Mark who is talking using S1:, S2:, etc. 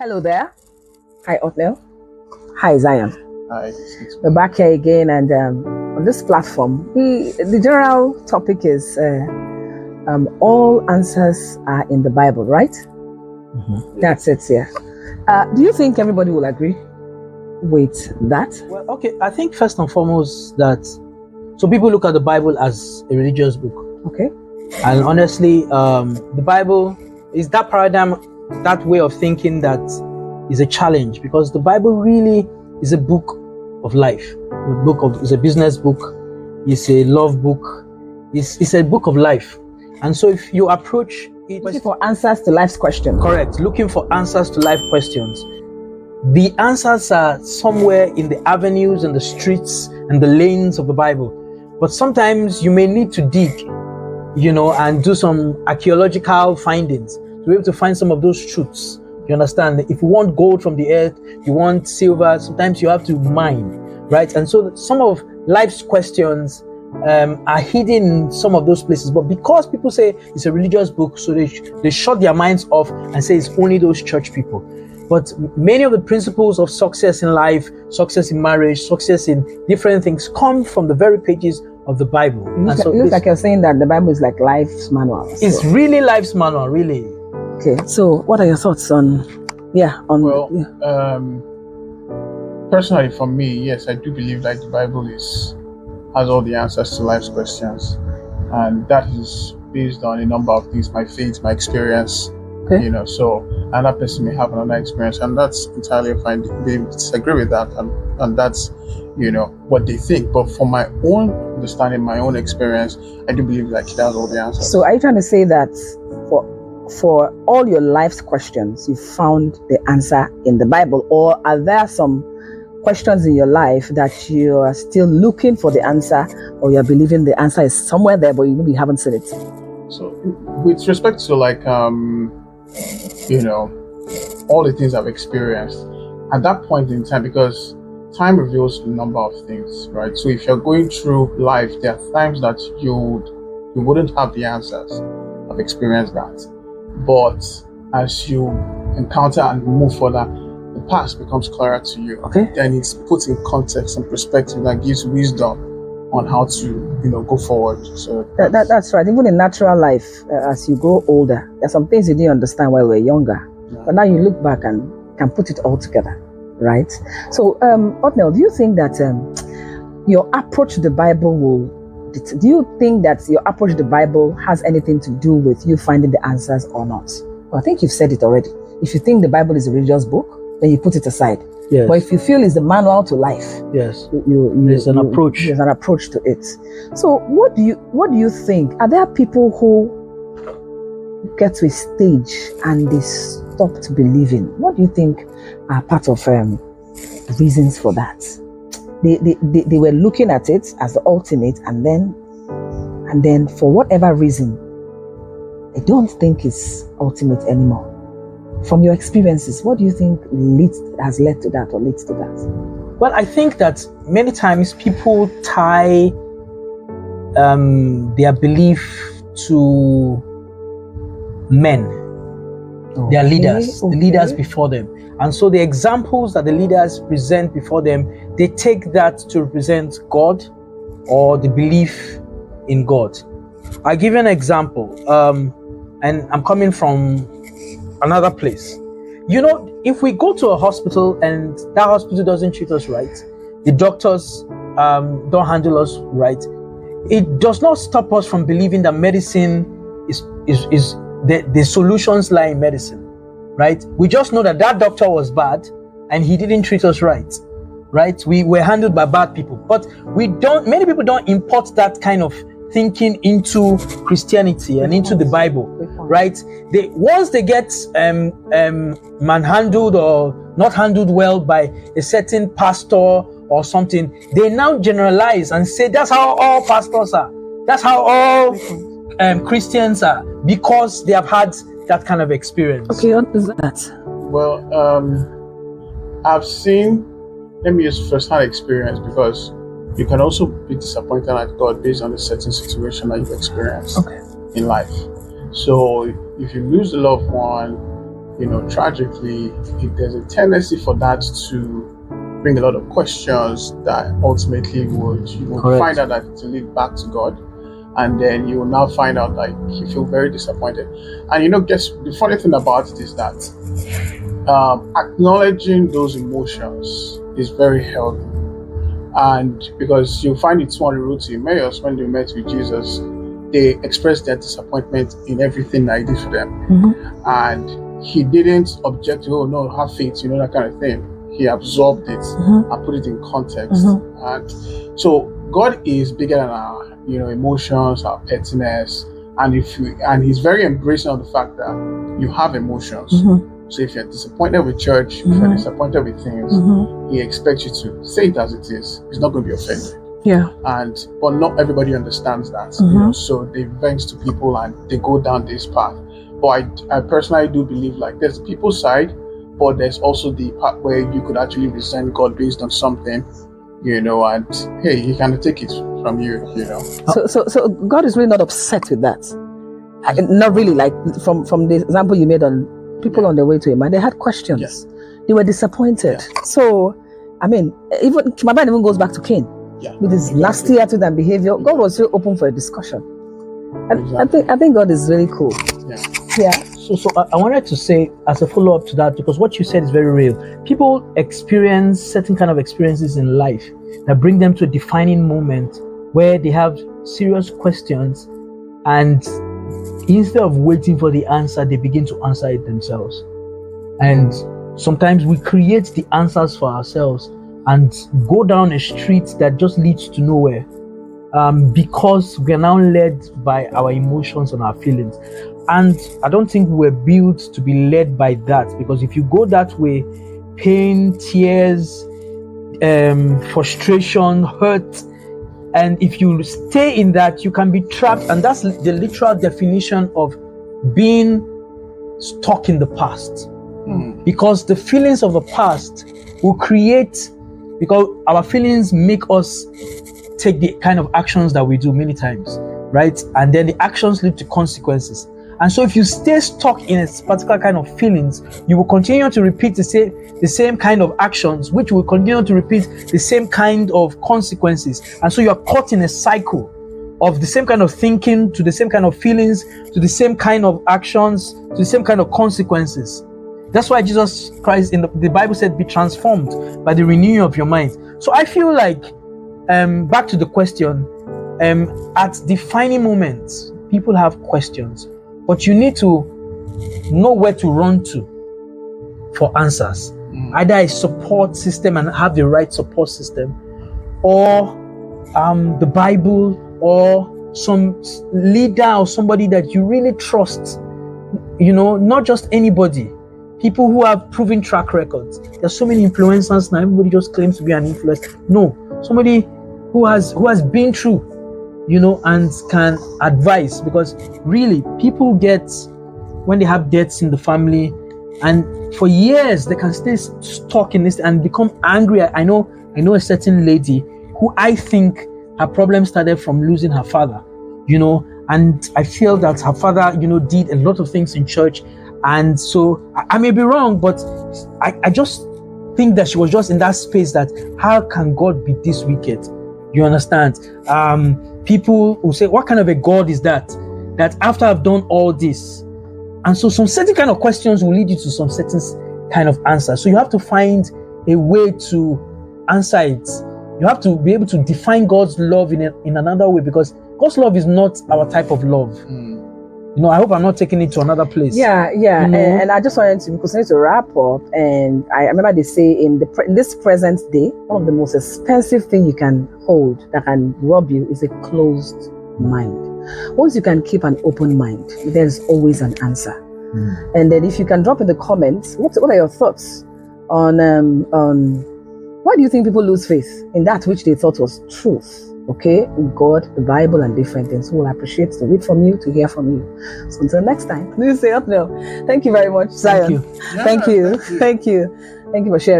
S1: Hello there. Hi, Othniel. Hi, Zion.
S2: Hi.
S1: We're back here again, and on this platform, the general topic is all answers are in the Bible, right?
S2: Mm-hmm.
S1: That's it, yeah. Do you think everybody will agree with that?
S2: Well, okay. I think first and foremost that so people look at the Bible as a religious book.
S1: Okay.
S2: And honestly, the Bible is that paradigm, that way of thinking that is a challenge, because the Bible really is a book of life. It's a business book. It's a love book. It's a book of life. And so if you approach it
S1: looking for answers to life's questions.
S2: Correct. Looking for answers to life questions. The answers are somewhere in the avenues and the streets and the lanes of the Bible. But sometimes you may need to dig, and do some archaeological findings to be able to find some of those truths. You understand? If you want gold from the earth, you want silver, sometimes you have to mine, right? And so some of life's questions are hidden in some of those places. But because people say it's a religious book, so they shut their minds off and say it's only those church people. But many of the principles of success in life, success in marriage, success in different things come from the very pages of the Bible.
S1: It looks like you're saying that the Bible is like life's manual.
S2: It's really life's manual, really.
S1: Okay, so what are your thoughts on?
S3: Personally, for me, yes, I do believe that the Bible has all the answers to life's questions, and that is based on a number of things: my faith, my experience.
S1: Okay.
S3: So another person may have another experience, and that's entirely fine. They disagree with that, and that's what they think. But for my own understanding, my own experience, I do believe that it has all the answers.
S1: So are you trying to say that for all your life's questions, you found the answer in the Bible, or are there some questions in your life that you are still looking for the answer, or you're believing the answer is somewhere there, but you maybe haven't seen it?
S3: So with respect to all the things I've experienced at that point in time, because time reveals a number of things, right? So if you're going through life, there are times that you wouldn't have the answers. I've experienced that. But as you encounter and move further, the past becomes clearer to you.
S1: Okay.
S3: Then it's put in context and perspective that gives wisdom on how to, go forward. So
S1: that's right. Even in natural life, as you grow older, there are some things you didn't understand while we were younger. Yeah. But now you look back and can put it all together, right? So, Othniel, do you think that your approach to the Bible do you think that your approach to the Bible has anything to do with you finding the answers or not? Well, I think you've said it already. If you think the Bible is a religious book, then you put it aside.
S2: Yes.
S1: But if you feel it's the manual to life,
S2: yes, there's an approach.
S1: There's an approach to it. So what do you think? Are there people who get to a stage and they stopped believing? What do you think are part of reasons for that? They were looking at it as the ultimate, and then for whatever reason, they don't think it's ultimate anymore. From your experiences, what do you think has led to that or leads to that?
S2: Well, I think that many times people tie their belief to men, their leaders, the leaders before them. And so the examples that the leaders present before them, they take that to represent God or the belief in God. I'll give you an example, and I'm coming from another place. If we go to a hospital and that hospital doesn't treat us right, the doctors don't handle us right, it does not stop us from believing that medicine is the solutions lie in medicine. Right? We just know that doctor was bad and he didn't treat us right. Right? We were handled by bad people. But many people don't import that kind of thinking into Christianity and into the Bible. Right? Once they get manhandled or not handled well by a certain pastor or something, they now generalize and say that's how all pastors are. That's how all Christians are, because they have had that kind of experience.
S1: Okay, what is that?
S3: Well, I've seen, let me use first-hand experience, because you can also be disappointed at God based on a certain situation that you've experienced in life. So if you lose a loved one, tragically, there's a tendency for that to bring a lot of questions that ultimately would find out that to lead back to God, and then you will now find out like you feel very disappointed. And guess the funny thing about it is that acknowledging those emotions is very healthy, and because you find it's one of the roots in Emmaus when they met with Jesus, they expressed their disappointment in everything that he did for them, and he didn't object to, oh no, have faith, that kind of thing. He absorbed it and put it in context. And so God is bigger than our emotions, our pettiness, and he's very embracing of the fact that you have emotions. So if you're disappointed with church, if you're disappointed with things, he expects you to say it as it is. He's not going to be offended.
S1: Yeah.
S3: But not everybody understands that. So they vent to people and they go down this path. But I personally do believe like there's the people's side, but there's also the part where you could actually resent God based on something, and hey, he can take it from you,
S1: So God is really not upset with that. Not really, like from the example you made on people on their way to him, and they had questions.
S3: Yes.
S1: They were disappointed.
S3: Yeah.
S1: So, I mean, even my mind even goes back to Cain.
S3: Yeah.
S1: With his nasty attitude and behavior, God was still open for a discussion. And
S3: Exactly.
S1: I think God is really cool. Yeah.
S2: So I wanted to say as a follow-up to that, because what you said is very real. People experience certain kind of experiences in life that bring them to a defining moment where they have serious questions, and instead of waiting for the answer, they begin to answer it themselves. And sometimes we create the answers for ourselves and go down a street that just leads to nowhere, because we are now led by our emotions and our feelings. And I don't think we're built to be led by that, because if you go that way, pain, tears, frustration, hurt, and if you stay in that, you can be trapped. And that's the literal definition of being stuck in the past. Because the feelings of the past will create, because our feelings make us take the kind of actions that we do many times, right? And then the actions lead to consequences. And so if you stay stuck in a particular kind of feelings, you will continue to repeat the same kind of actions, which will continue to repeat the same kind of consequences. And so you are caught in a cycle of the same kind of thinking, to the same kind of feelings, to the same kind of actions, to the same kind of consequences. That's why Jesus Christ in the Bible said, be transformed by the renewing of your mind. So I feel like, back to the question, at defining moments, people have questions, but you need to know where to run to for answers. Either a support system and have the right support system, or the Bible, or some leader or somebody that you really trust. Not just anybody. People who have proven track records. There's so many influencers now. Everybody just claims to be an influencer. No, somebody who has been through, and can advise. Because really, people get, when they have deaths in the family, and for years they can stay stuck in this and become angry. I know a certain lady who I think her problem started from losing her father, and I feel that her father, did a lot of things in church. And so I may be wrong, but I just think that she was just in that space that, how can God be this wicked? You understand? People will say, what kind of a God is that? That after I've done all this. And so some certain kind of questions will lead you to some certain kind of answer. So you have to find a way to answer it. You have to be able to define God's love in another way, because God's love is not our type of love. I hope I'm not taking it to another place.
S1: Yeah. And I just wanted to, because I need to wrap up. And I remember they say in this present day, one of the most expensive thing you can hold that can rob you is a closed mind. Once you can keep an open mind, there's always an answer. And then if you can drop in the comments, what are your thoughts on why do you think people lose faith in that which they thought was truth? Okay, God, the Bible, and different things. We'll appreciate to read from you, to hear from you. So until next time, please say up now. Thank you very much, Zion.
S2: Thank you.
S1: Thank you for sharing.